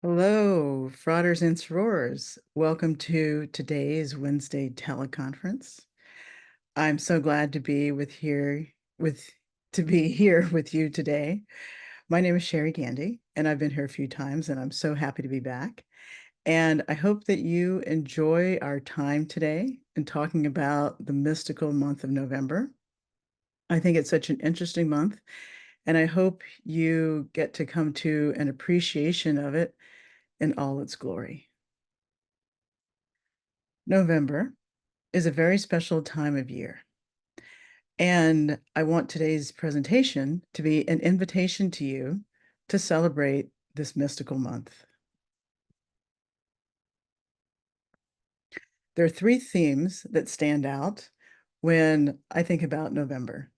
Hello, frauders and sorors. Welcome to today's Wednesday teleconference. I'm so glad to be with to be here with you today. My name is Cheri Gandy, and I've been here a few times, and I'm so happy to be back. And I hope that you enjoy our time today in talking about the mystical month of November. I think it's such an interesting month, and I hope you get to come to an appreciation of it in all its glory. November is a very special time of year. And I want today's presentation to be an invitation to you to celebrate this mystical month. There are three themes that stand out when I think about November,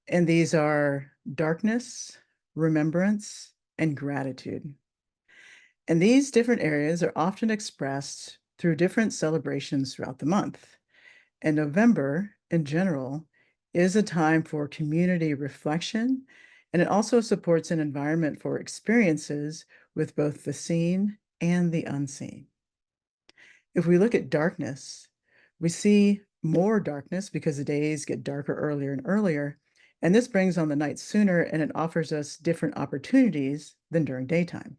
and these are darkness, remembrance, and gratitude. And these different areas are often expressed through different celebrations throughout the month. And November, in general, is a time for community reflection, and it also supports an environment for experiences with both the seen and the unseen. If we look at darkness, we see more darkness because the days get darker earlier and earlier, and this brings on the night sooner, and it offers us different opportunities than during daytime.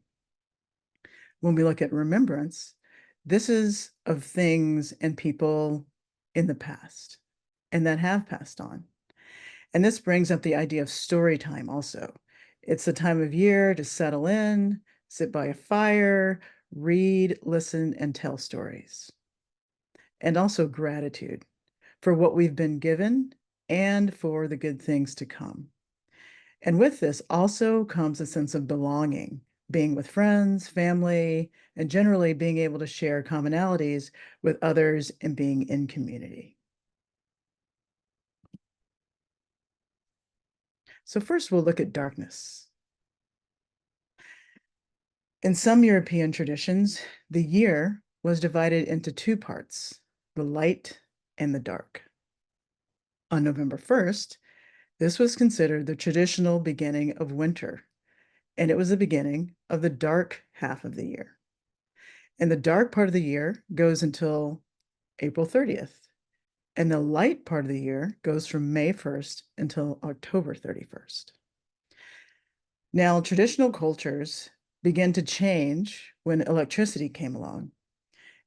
When we look at remembrance, this is of things and people in the past and that have passed on. And this brings up the idea of story time also. It's the time of year to settle in, sit by a fire, read, listen, and tell stories. And also gratitude for what we've been given and for the good things to come. And with this also comes a sense of belonging, being with friends, family, and generally being able to share commonalities with others and being in community. So first we'll look at darkness. In some European traditions, the year was divided into two parts, the light and the dark. On November 1st, this was considered the traditional beginning of winter, and it was the beginning of the dark half of the year. And the dark part of the year goes until April 30th, and the light part of the year goes from May 1st until October 31st. Now, traditional cultures began to change when electricity came along.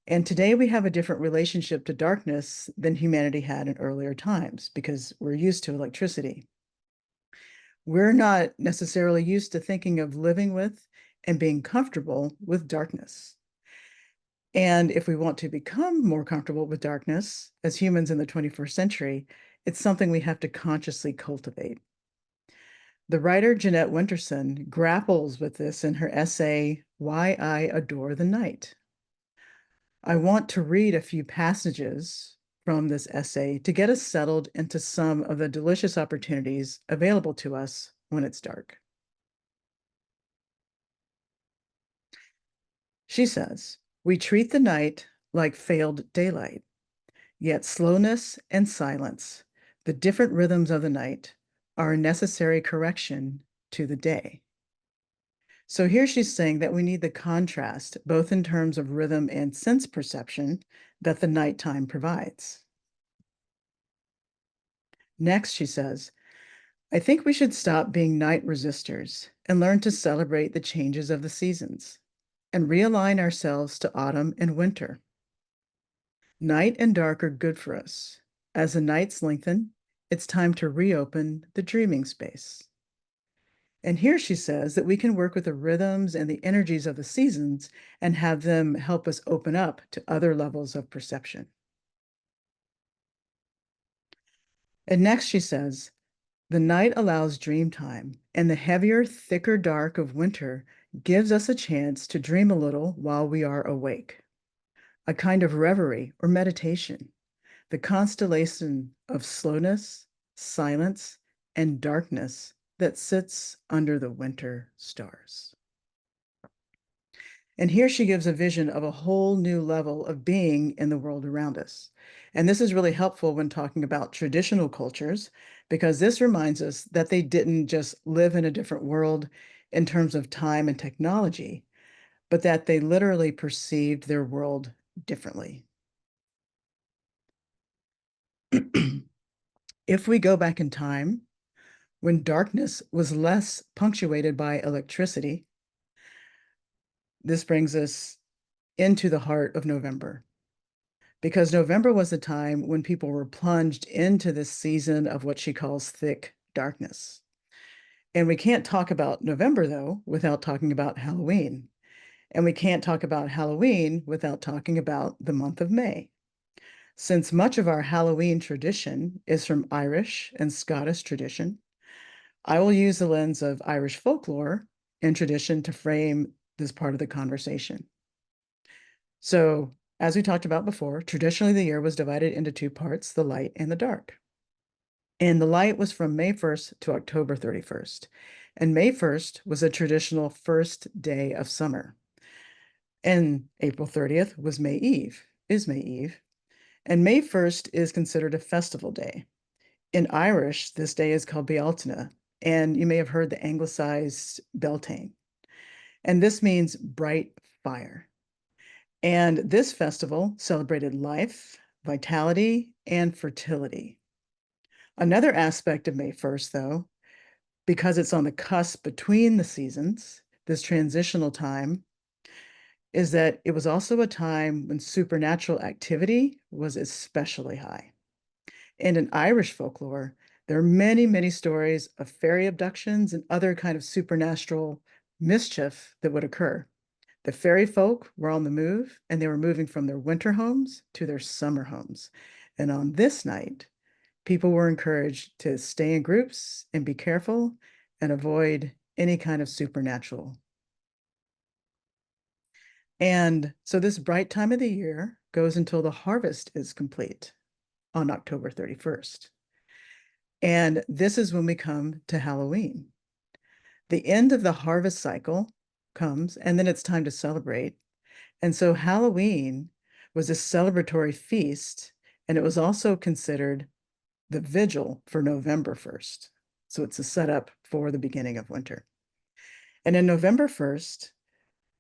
And today we have a different relationship to darkness than humanity had in earlier times because we're used to electricity. We're not necessarily used to thinking of living with and being comfortable with darkness. And if we want to become more comfortable with darkness as humans in the 21st century, it's something we have to consciously cultivate. The writer Jeanette Winterson grapples with this in her essay, Why I Adore the Night. I want to read a few passages from this essay to get us settled into some of the delicious opportunities available to us when it's dark. She says, we treat the night like failed daylight, yet slowness and silence, the different rhythms of the night, are a necessary correction to the day. So here she's saying that we need the contrast, both in terms of rhythm and sense perception, that the nighttime provides. Next, she says, I think we should stop being night resistors and learn to celebrate the changes of the seasons and realign ourselves to autumn and winter. Night and dark are good for us. As the nights lengthen, it's time to reopen the dreaming space. And here she says that we can work with the rhythms and the energies of the seasons and have them help us open up to other levels of perception. And next she says, the night allows dream time, and the heavier, thicker dark of winter gives us a chance to dream a little while we are awake. A kind of reverie or meditation, the constellation of slowness, silence, and darkness that sits under the winter stars. And here she gives a vision of a whole new level of being in the world around us. And this is really helpful when talking about traditional cultures, because this reminds us that they didn't just live in a different world in terms of time and technology, but that they literally perceived their world differently. If we go back in time, when darkness was less punctuated by electricity, this brings us into the heart of November. Because November was the time when people were plunged into this season of what she calls thick darkness. And we can't talk about November, though, without talking about Halloween. And we can't talk about Halloween without talking about the month of May. Since much of our Halloween tradition is from Irish and Scottish tradition, I will use the lens of Irish folklore and tradition to frame this part of the conversation. So, as we talked about before, traditionally the year was divided into two parts, the light and the dark. And the light was from May 1st to October 31st. And May 1st was a traditional first day of summer. And April 30th was May Eve, is May Eve. And May 1st is considered a festival day. In Irish, this day is called Bealtaine, and you may have heard the anglicized Beltane. And this means bright fire. And this festival celebrated life, vitality, and fertility. Another aspect of May 1st, though, because it's on the cusp between the seasons, this transitional time, is that it was also a time when supernatural activity was especially high. And in Irish folklore, there are many, many stories of fairy abductions and other kind of supernatural mischief that would occur. The fairy folk were on the move, and they were moving from their winter homes to their summer homes. And on this night, people were encouraged to stay in groups and be careful and avoid any kind of supernatural. And so this bright time of the year goes until the harvest is complete on October 31st. And this is when we come to Halloween. The end of the harvest cycle comes, and then it's time to celebrate. And so Halloween was a celebratory feast, and it was also considered the vigil for November 1st. So it's a setup for the beginning of winter. And in November 1st,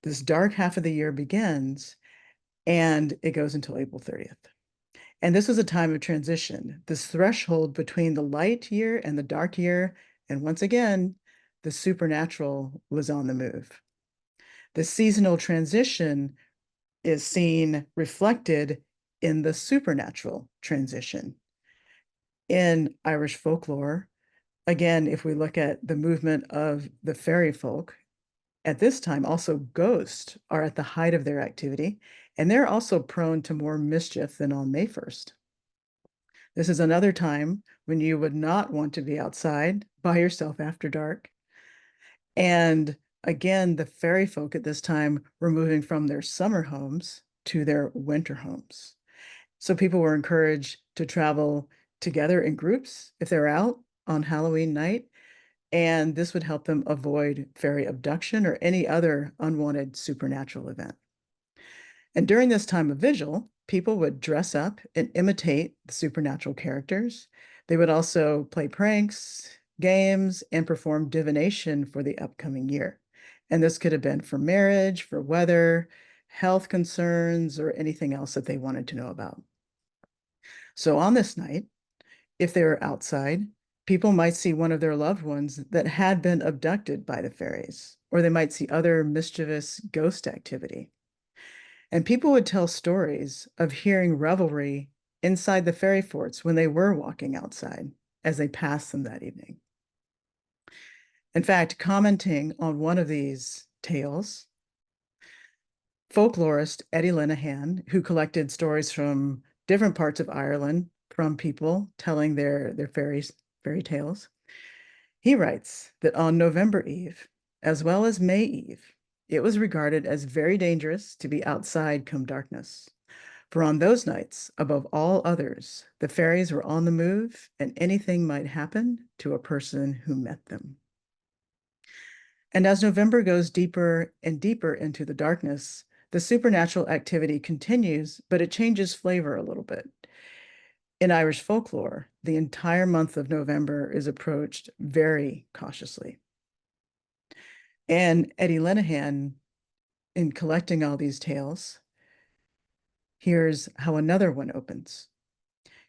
this dark half of the year begins, and it goes until April 30th. And this was a time of transition, this threshold between the light year and the dark year. And once again, the supernatural was on the move. The seasonal transition is seen reflected in the supernatural transition. In Irish folklore, again, if we look at the movement of the fairy folk, at this time, also ghosts are at the height of their activity, and they're also prone to more mischief than on May 1st. This is another time when you would not want to be outside by yourself after dark. And again, the fairy folk at this time were moving from their summer homes to their winter homes. So people were encouraged to travel together in groups if they're out on Halloween night, and this would help them avoid fairy abduction or any other unwanted supernatural event. And during this time of vigil, people would dress up and imitate the supernatural characters. They would also play pranks, games, and perform divination for the upcoming year. And this could have been for marriage, for weather, health concerns, or anything else that they wanted to know about. So on this night, if they were outside, people might see one of their loved ones that had been abducted by the fairies, or they might see other mischievous ghost activity. And people would tell stories of hearing revelry inside the fairy forts when they were walking outside as they passed them that evening. In fact, commenting on one of these tales, folklorist Eddie Linehan, who collected stories from different parts of Ireland from people telling their fairy tales, he writes that on November Eve, as well as May Eve, it was regarded as very dangerous to be outside come darkness. For on those nights, above all others, the fairies were on the move, and anything might happen to a person who met them. And as November goes deeper and deeper into the darkness, the supernatural activity continues, but it changes flavor a little bit. In Irish folklore, the entire month of November is approached very cautiously. And Eddie Linehan in collecting all these tales, here's how another one opens.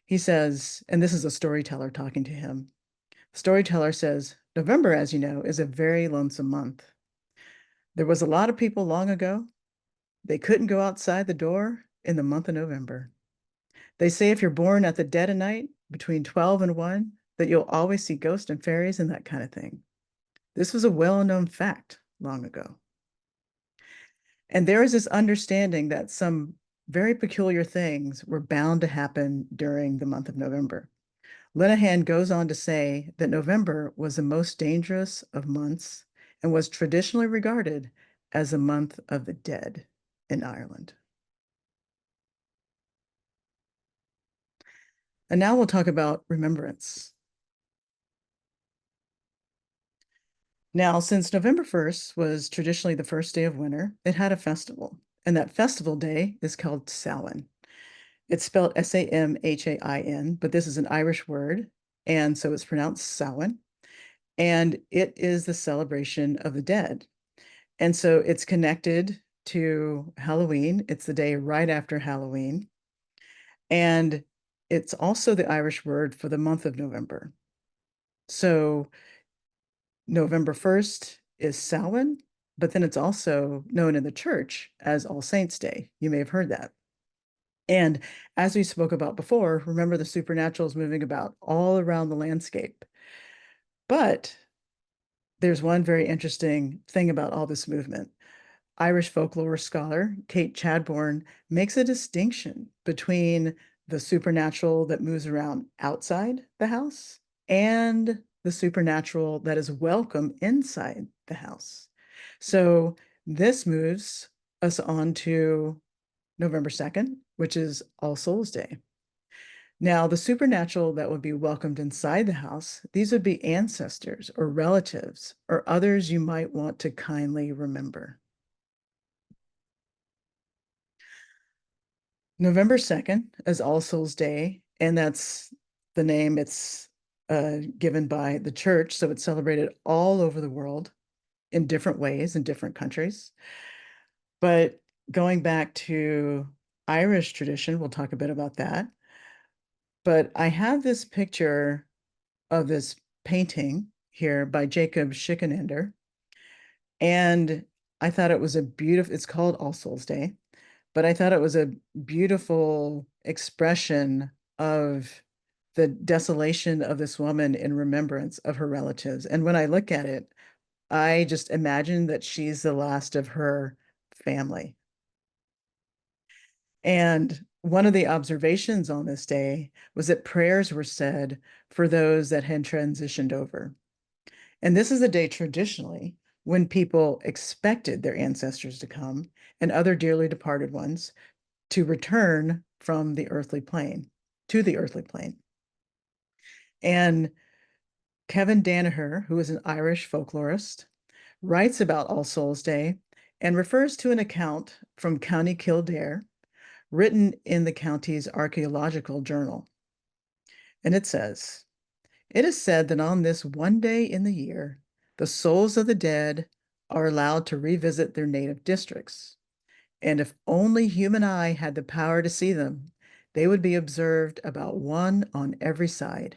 He says, and this is a storyteller talking to him. The storyteller says, November, as you know, is a very lonesome month. There was a lot of people long ago. They couldn't go outside the door in the month of November. They say if you're born at the dead of night between 12 and 1, that you'll always see ghosts and fairies and that kind of thing. This was a well-known fact long ago. And there is this understanding that some very peculiar things were bound to happen during the month of November. Linehan goes on to say that November was the most dangerous of months and was traditionally regarded as a month of the dead in Ireland. And now we'll talk about remembrance. Now, since November 1st was traditionally the first day of winter, it had a festival, and that festival day is called Samhain. It's spelled Samhain, but this is an Irish word, and so it's pronounced Samhain, and it is the celebration of the dead. And so it's connected to Halloween. It's the day right after Halloween, and it's also the Irish word for the month of November. So November 1st is Samhain, but then it's also known in the church as All Saints' Day. You may have heard that. And as we spoke about before, remember the supernatural is moving about all around the landscape. But there's one very interesting thing about all this movement. Irish folklore scholar Kate Chadbourne makes a distinction between the supernatural that moves around outside the house and the supernatural that is welcome inside the house. So this moves us on to November 2nd, which is All Souls Day. Now, the supernatural that would be welcomed inside the house, these would be ancestors or relatives or others you might want to kindly remember. November 2nd is All Souls Day, and that's the name it's given by the church. So it's celebrated all over the world in different ways in different countries. But going back to Irish tradition, we'll talk a bit about that. But I have this picture of this painting here by Jacob Schickenander, and I thought it was a beautiful, it's called All Souls Day, but I thought it was a beautiful expression of the desolation of this woman in remembrance of her relatives. And when I look at it, I just imagine that she's the last of her family. And one of the observations on this day was that prayers were said for those that had transitioned over. And this is a day traditionally when people expected their ancestors to come and other dearly departed ones to return from the earthly plane to the earthly plane. And Kevin Danaher, who is an Irish folklorist, writes about All Souls Day and refers to an account from County Kildare written in the county's archaeological journal. And it says, it is said that on this one day in the year, the souls of the dead are allowed to revisit their native districts. And if only human eye had the power to see them, they would be observed about one on every side,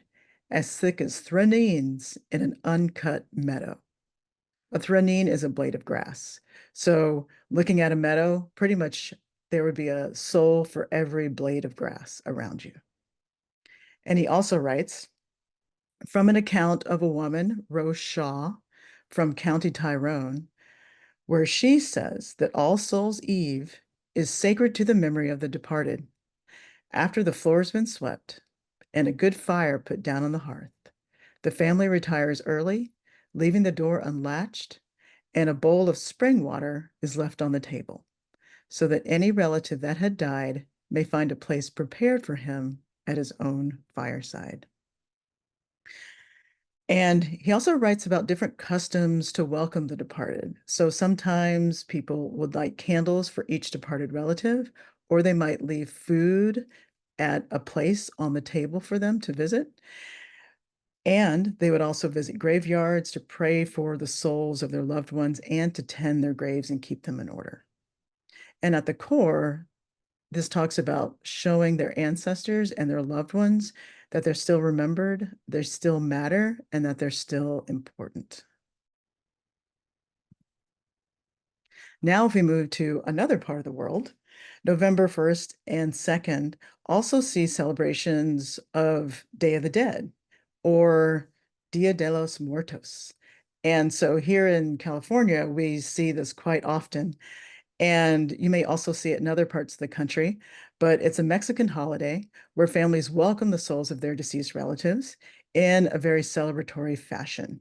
as thick as thranines in an uncut meadow. A thranine is a blade of grass. So looking at a meadow, pretty much there would be a soul for every blade of grass around you. And he also writes, from an account of a woman, Rose Shaw, from County Tyrone, where she says that All Souls' Eve is sacred to the memory of the departed. After the floor has been swept and a good fire put down on the hearth, the family retires early, leaving the door unlatched, and a bowl of spring water is left on the table, so that any relative that had died may find a place prepared for him at his own fireside. And he also writes about different customs to welcome the departed. So sometimes people would light candles for each departed relative, or they might leave food at a place on the table for them to visit. And they would also visit graveyards to pray for the souls of their loved ones and to tend their graves and keep them in order. And at the core, this talks about showing their ancestors and their loved ones that they're still remembered, they still matter, and that they're still important. Now, if we move to another part of the world, November 1st and 2nd also see celebrations of Day of the Dead or Dia de los Muertos. And so here in California, we see this quite often. And you may also see it in other parts of the country, but it's a Mexican holiday where families welcome the souls of their deceased relatives in a very celebratory fashion.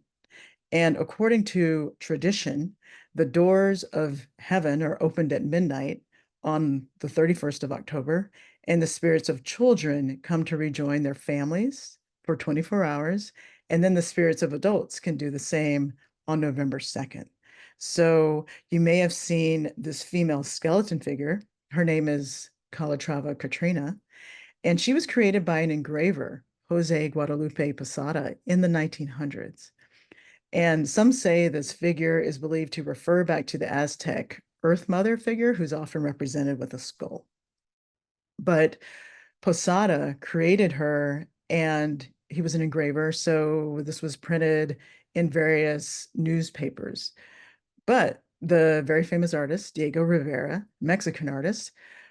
And according to tradition, the doors of heaven are opened at midnight on the 31st of October, and the spirits of children come to rejoin their families for 24 hours. And then the spirits of adults can do the same on November 2nd. So you may have seen this female skeleton figure. Her name is Calatrava Katrina, and she was created by an engraver, Jose Guadalupe Posada, in the 1900s. And some say this figure is believed to refer back to the Aztec Earth Mother figure, who's often represented with a skull. But Posada created her, and he was an engraver, so this was printed in various newspapers. But the very famous artist, Diego Rivera, Mexican artist,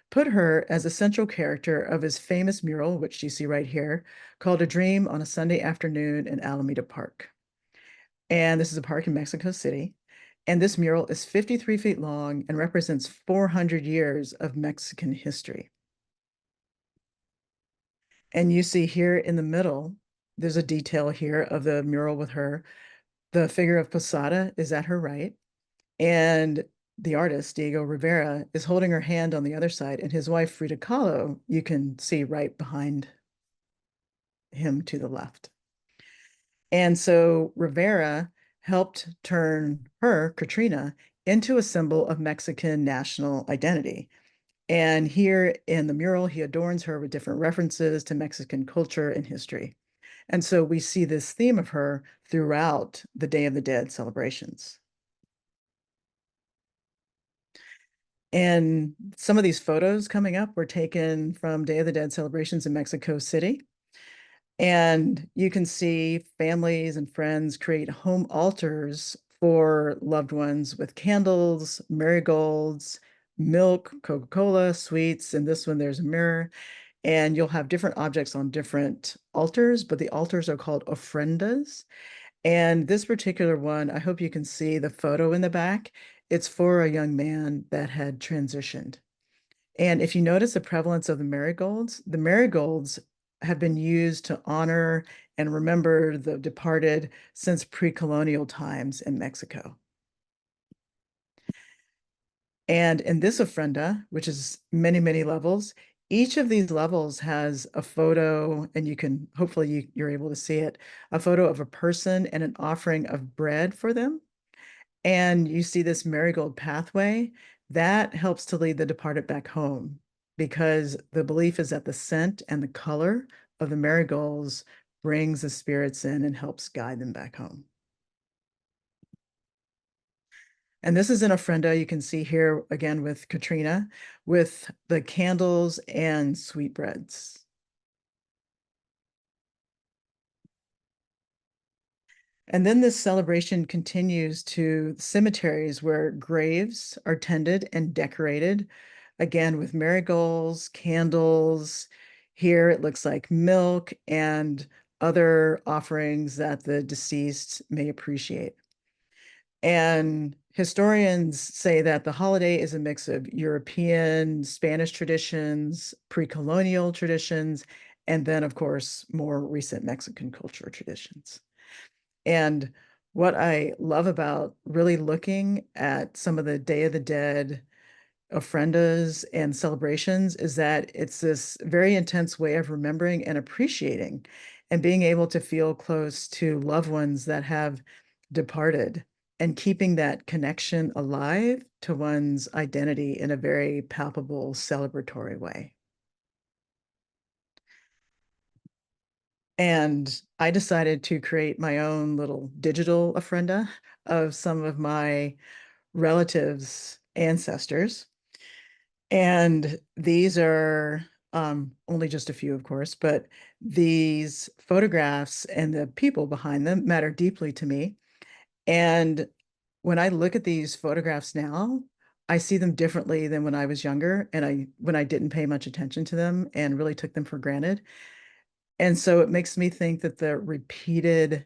put her as a central character of his famous mural, which you see right here, called A Dream on a Sunday Afternoon in Alameda Park. And this is a park in Mexico City. And this mural is 53 feet long and represents 400 years of Mexican history. And you see here in the middle, there's a detail here of the mural with her. The figure of Posada is at her right. And the artist, Diego Rivera, is holding her hand on the other side. And his wife, Frida Kahlo, you can see right behind him to the left. And so Rivera helped turn her, Katrina, into a symbol of Mexican national identity. And here in the mural, he adorns her with different references to Mexican culture and history. And so we see this theme of her throughout the Day of the Dead celebrations. And some of these photos coming up were taken from Day of the Dead celebrations in Mexico City. And you can see families and friends create home altars for loved ones with candles, marigolds, milk, Coca-Cola, sweets. And this one, there's a mirror. And you'll have different objects on different altars, but the altars are called ofrendas. And this particular one, I hope you can see the photo in the back. It's for a young man that had transitioned. And if you notice the prevalence of the marigolds have been used to honor and remember the departed since pre-colonial times in Mexico. And in this ofrenda, which is many, many levels, each of these levels has a photo, and you can, hopefully you're able to see it, a photo of a person and an offering of bread for them. And you see this marigold pathway that helps to lead the departed back home, because the belief is that the scent and the color of the marigolds brings the spirits in and helps guide them back home. And this is an ofrenda you can see here again with Katrina, with the candles and sweetbreads. And then this celebration continues to cemeteries where graves are tended and decorated, again with marigolds, candles. Here it looks like milk and other offerings that the deceased may appreciate. And historians say that the holiday is a mix of European, Spanish traditions, pre-colonial traditions, and then, of course, more recent Mexican culture traditions. And what I love about really looking at some of the Day of the Dead ofrendas and celebrations is that it's this very intense way of remembering and appreciating and being able to feel close to loved ones that have departed and keeping that connection alive to one's identity in a very palpable, celebratory way. And I decided to create my own little digital ofrenda of some of my relatives' ancestors. And these are only just a few, of course, but these photographs and the people behind them matter deeply to me. And when I look at these photographs now, I see them differently than when I was younger and when I didn't pay much attention to them and really took them for granted. And so it makes me think that the repeated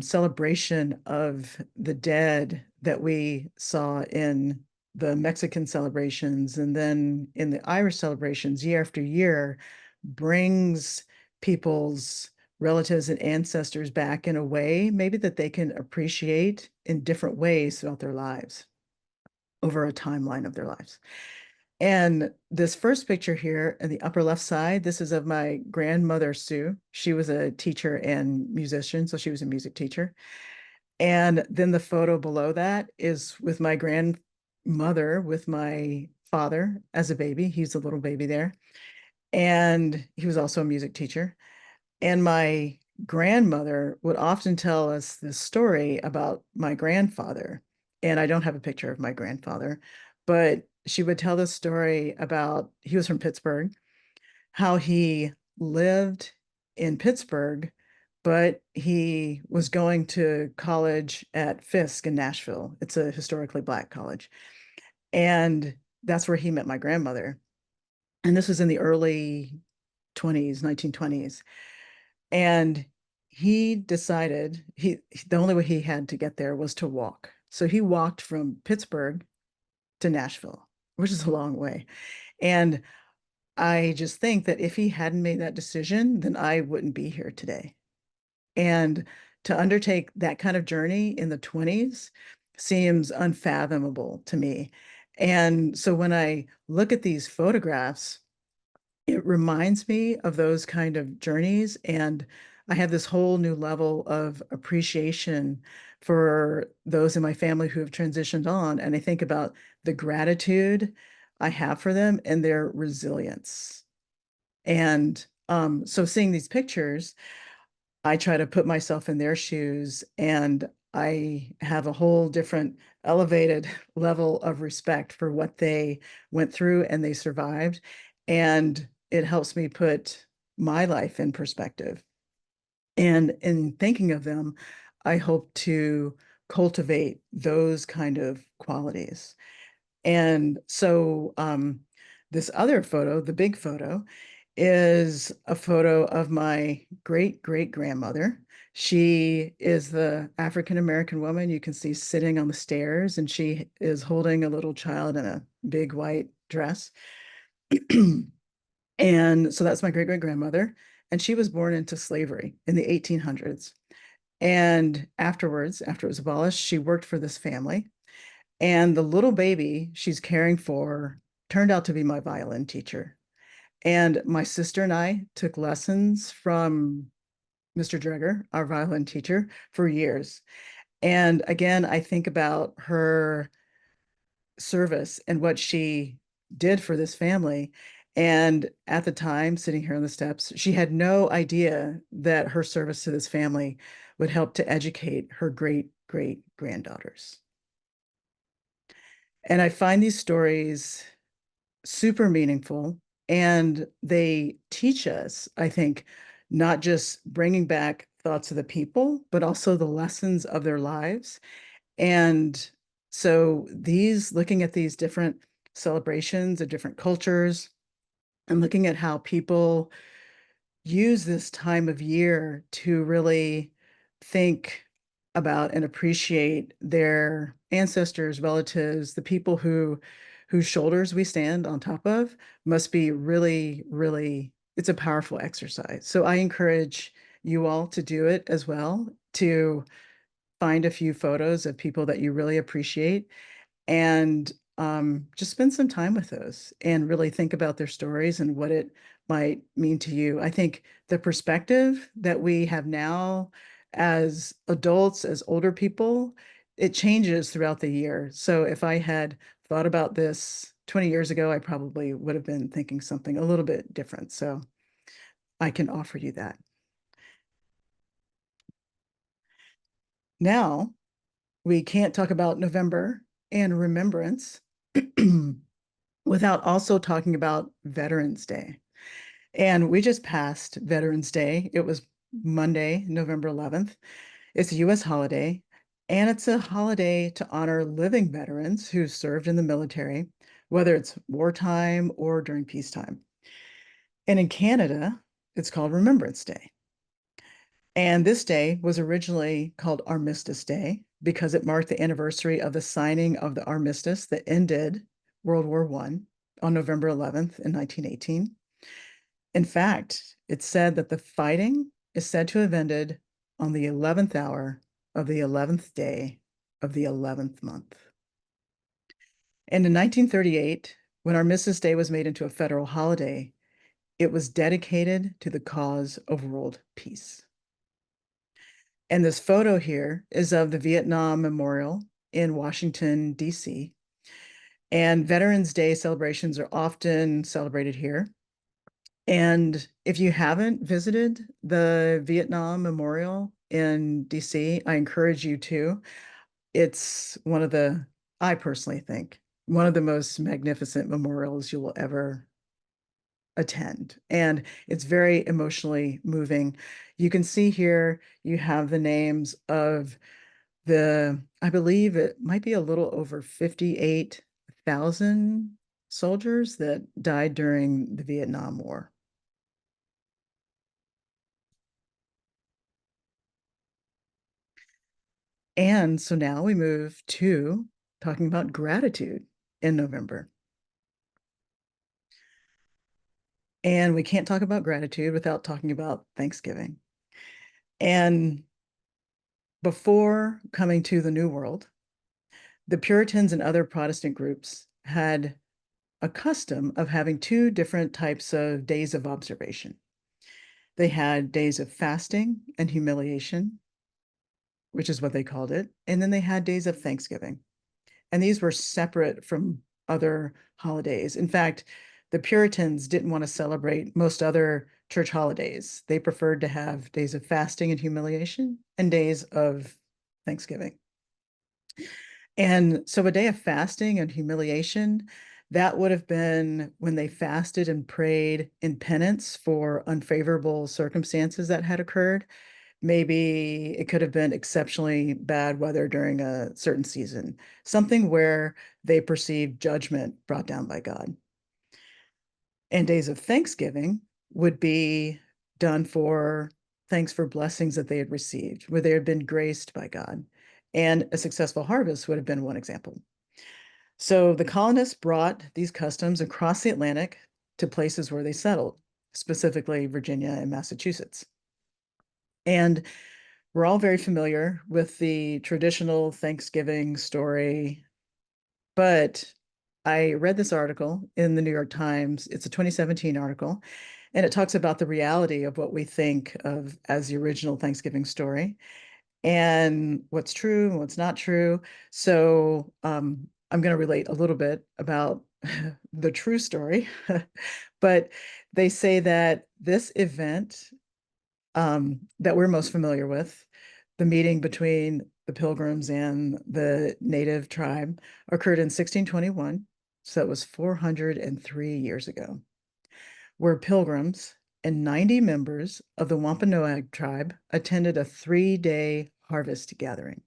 celebration of the dead that we saw in the Mexican celebrations and then in the Irish celebrations year after year brings people's relatives and ancestors back in a way maybe that they can appreciate in different ways throughout their lives over a timeline of their lives. And this first picture here in the upper left side, this is of my grandmother, Sue. She was a teacher and musician, so she was a music teacher. And then the photo below that is with my grandmother, with my father as a baby. He's a little baby there. And he was also a music teacher. And my grandmother would often tell us this story about my grandfather. And I don't have a picture of my grandfather, but she would tell this story about he was from Pittsburgh, how he lived in Pittsburgh, but he was going to college at Fisk in Nashville. It's a historically Black college. And that's where he met my grandmother. And this was in the early 20s, 1920s. And he decided the only way he had to get there was to walk. So he walked from Pittsburgh to Nashville, which is a long way. And I just think that if he hadn't made that decision, then I wouldn't be here today. And to undertake that kind of journey in the 20s seems unfathomable to me. And so when I look at these photographs, it reminds me of those kind of journeys. And I have this whole new level of appreciation for those in my family who have transitioned on. And I think about the gratitude I have for them and their resilience. And so seeing these pictures, I try to put myself in their shoes and I have a whole different elevated level of respect for what they went through and they survived. And it helps me put my life in perspective. And in thinking of them, I hope to cultivate those kind of qualities. And so this other photo, the big photo, is a photo of my great great grandmother. She is the African American woman you can see sitting on the stairs, and she is holding a little child in a big white dress. And so that's my great great grandmother. And she was born into slavery in the 1800s. And afterwards, after it was abolished, she worked for this family. And the little baby she's caring for turned out to be my violin teacher. And my sister and I took lessons from Mr. Dreger, our violin teacher, for years. And again, I think about her service and what she did for this family. And at the time, sitting here on the steps, she had no idea that her service to this family would help to educate her great great granddaughters. And I find these stories super meaningful and they teach us, I think, not just bringing back thoughts of the people, but also the lessons of their lives. And so looking at these different celebrations of different cultures and looking at how people use this time of year to really think about and appreciate their ancestors, relatives, the people whose shoulders we stand on top of must be really, really, it's a powerful exercise. So I encourage you all to do it as well, to find a few photos of people that you really appreciate and just spend some time with those and really think about their stories and what it might mean to you. I think the perspective that we have now as adults, as older people, it changes throughout the year. So if I had thought about this 20 years ago, I probably would have been thinking something a little bit different. So I can offer you that. Now, we can't talk about November and remembrance without also talking about Veterans Day. And we just passed Veterans Day. It was Monday, November 11th. It's a US holiday, and it's a holiday to honor living veterans who served in the military, whether it's wartime or during peacetime. And in Canada, it's called Remembrance Day. And this day was originally called Armistice Day because it marked the anniversary of the signing of the armistice that ended World War I on November 11th in 1918. In fact, it's said that the fighting is said to have ended on the 11th hour of the 11th day of the 11th month. And in 1938, when Armistice Day was made into a federal holiday, it was dedicated to the cause of world peace. And this photo here is of the Vietnam Memorial in Washington, D.C. And Veterans Day celebrations are often celebrated here. And if you haven't visited the Vietnam Memorial in DC, I encourage you to. It's one of the, I personally think, one of the most magnificent memorials you will ever attend. And it's very emotionally moving. You can see here, you have the names of I believe it might be a little over 58,000 soldiers that died during the Vietnam War. And so now we move to talking about gratitude in November. And we can't talk about gratitude without talking about Thanksgiving. And before coming to the New World, the Puritans and other Protestant groups had a custom of having two different types of days of observation. They had days of fasting and humiliation, which is what they called it, and then they had days of Thanksgiving. And these were separate from other holidays. In fact, the Puritans didn't want to celebrate most other church holidays. They preferred to have days of fasting and humiliation and days of Thanksgiving. And so a day of fasting and humiliation, that would have been when they fasted and prayed in penance for unfavorable circumstances that had occurred. Maybe it could have been exceptionally bad weather during a certain season, something where they perceived judgment brought down by God. And days of Thanksgiving would be done for thanks for blessings that they had received, where they had been graced by God. And a successful harvest would have been one example. So the colonists brought these customs across the Atlantic to places where they settled, specifically Virginia and Massachusetts. And we're all very familiar with the traditional Thanksgiving story, but I read this article in the New York Times. It's a 2017 article, and it talks about the reality of what we think of as the original Thanksgiving story and what's true and what's not true. So I'm going to relate a little bit about the true story, but they say that this event that we're most familiar with, the meeting between the Pilgrims and the native tribe, occurred in 1621. So it was 403 years ago, where Pilgrims and 90 members of the Wampanoag tribe attended a 3-day harvest gathering.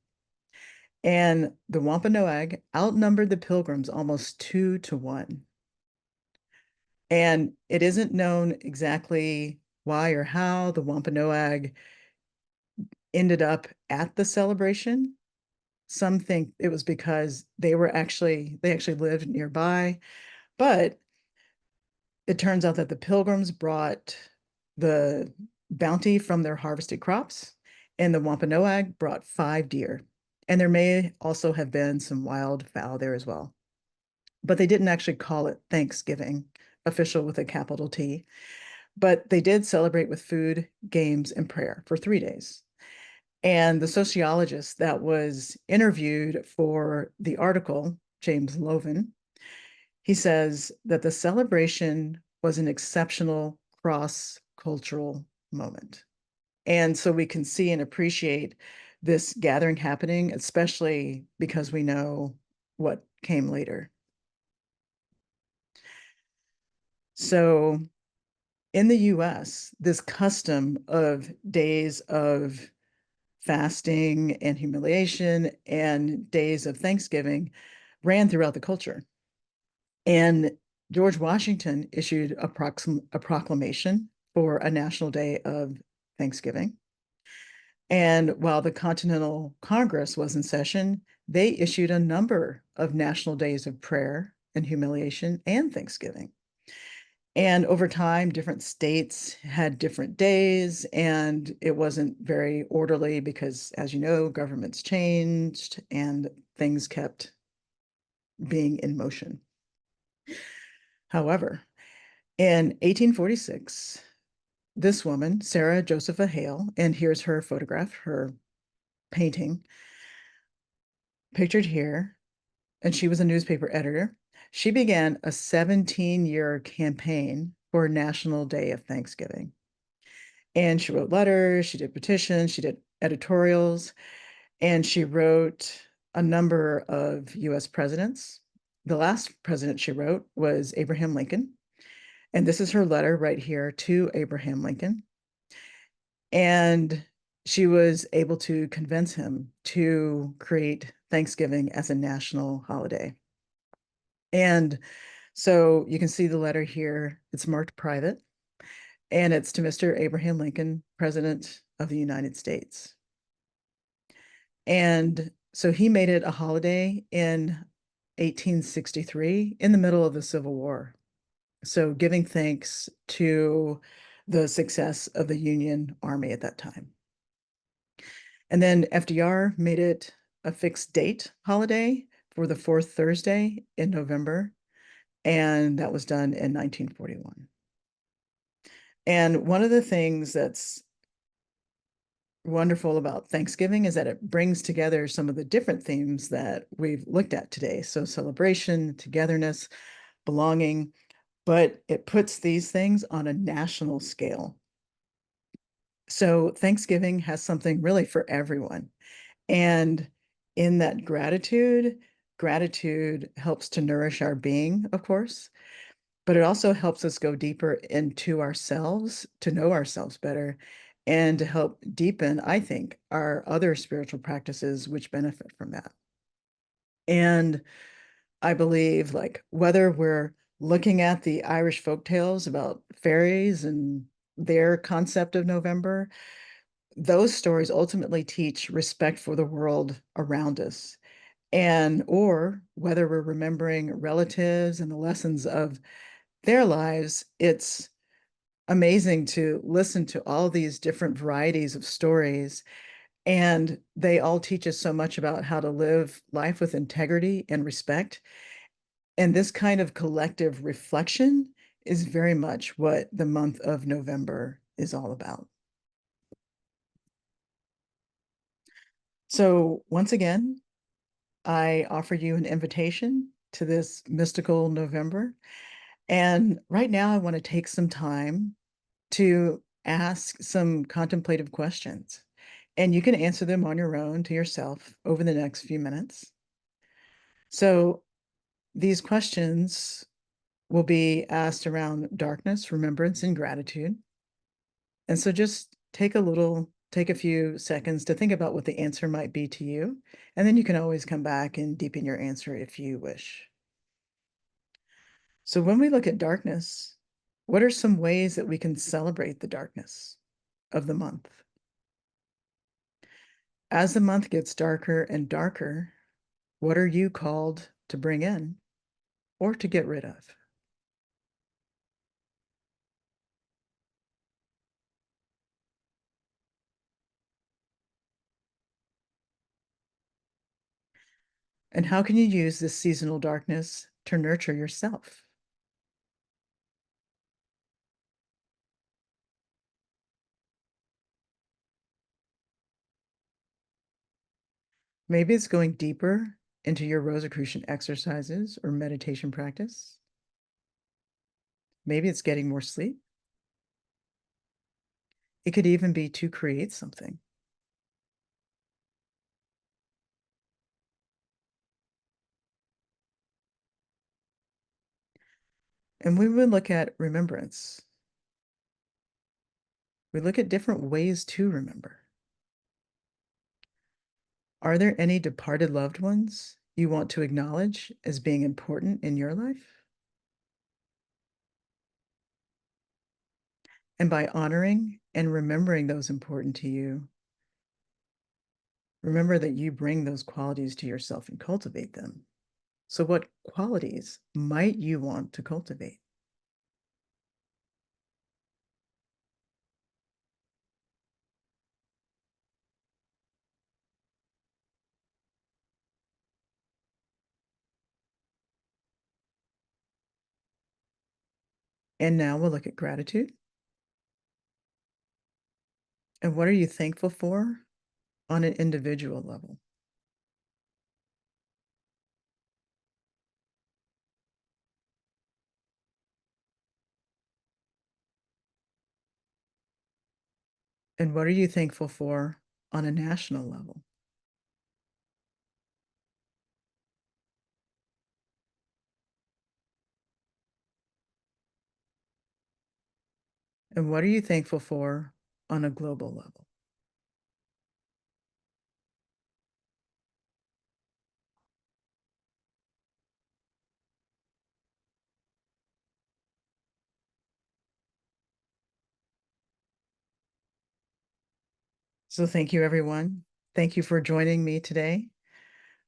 And the Wampanoag outnumbered the Pilgrims almost 2 to 1. And it isn't known exactly why or how the Wampanoag ended up at the celebration. Some think it was because they actually lived nearby, but it turns out that the Pilgrims brought the bounty from their harvested crops, and the Wampanoag brought 5 deer. And there may also have been some wild fowl there as well. But they didn't actually call it Thanksgiving, official with a capital T. But they did celebrate with food, games, and prayer for 3 days. And the sociologist that was interviewed for the article, James Loven, he says that the celebration was an exceptional cross-cultural moment. And so we can see and appreciate this gathering happening, especially because we know what came later. So in the US, this custom of days of fasting and humiliation and days of Thanksgiving ran throughout the culture. And George Washington issued a proclamation for a national day of Thanksgiving. And while the Continental Congress was in session, they issued a number of national days of prayer and humiliation and Thanksgiving. And over time, different states had different days, and it wasn't very orderly because, as you know, governments changed and things kept being in motion. However, in 1846, this woman, Sarah Josepha Hale, and here's her photograph, her painting, pictured here, and she was a newspaper editor. She began a 17-year campaign for National Day of Thanksgiving. And she wrote letters, she did petitions, she did editorials, and she wrote a number of US presidents. The last president she wrote was Abraham Lincoln. And this is her letter right here to Abraham Lincoln. And she was able to convince him to create Thanksgiving as a national holiday. And so you can see the letter here. It's marked private, and it's to Mr. Abraham Lincoln, President of the United States. And so he made it a holiday in 1863 in the middle of the Civil War. So giving thanks to the success of the Union Army at that time. And then FDR made it a fixed date holiday for the fourth Thursday in November, and that was done in 1941. And one of the things that's wonderful about Thanksgiving is that it brings together some of the different themes that we've looked at today. So celebration, togetherness, belonging, but it puts these things on a national scale. So Thanksgiving has something really for everyone. And in that gratitude helps to nourish our being, of course, but it also helps us go deeper into ourselves, to know ourselves better, and to help deepen, I think, our other spiritual practices which benefit from that. And I believe, like, whether we're looking at the Irish folk tales about fairies and their concept of November, those stories ultimately teach respect for the world around us. And or whether we're remembering relatives and the lessons of their lives, it's amazing to listen to all these different varieties of stories. And they all teach us so much about how to live life with integrity and respect. And this kind of collective reflection is very much what the month of November is all about. So once again, I offer you an invitation to this mystical November. And right now, I want to take some time to ask some contemplative questions. And you can answer them on your own to yourself over the next few minutes. So these questions will be asked around darkness, remembrance, and gratitude. And so just take a few seconds to think about what the answer might be to you. And then you can always come back and deepen your answer if you wish. So when we look at darkness, what are some ways that we can celebrate the darkness of the month? As the month gets darker and darker, what are you called to bring in or to get rid of? And how can you use this seasonal darkness to nurture yourself? Maybe it's going deeper into your Rosicrucian exercises or meditation practice. Maybe it's getting more sleep. It could even be to create something. And when we look at remembrance, we look at different ways to remember. Are there any departed loved ones you want to acknowledge as being important in your life? And by honoring and remembering those important to you, remember that you bring those qualities to yourself and cultivate them. So, what qualities might you want to cultivate? And now we'll look at gratitude. And what are you thankful for on an individual level? And what are you thankful for on a national level? And what are you thankful for on a global level? So, thank you, everyone. Thank you for joining me today.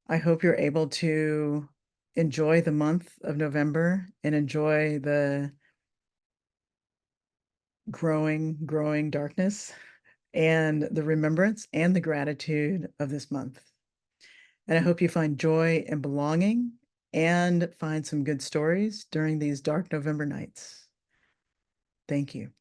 I hope you're able to enjoy the month of November and enjoy the growing darkness and the remembrance and the gratitude of this month. And I hope you find joy and belonging and find some good stories during these dark November nights. Thank you.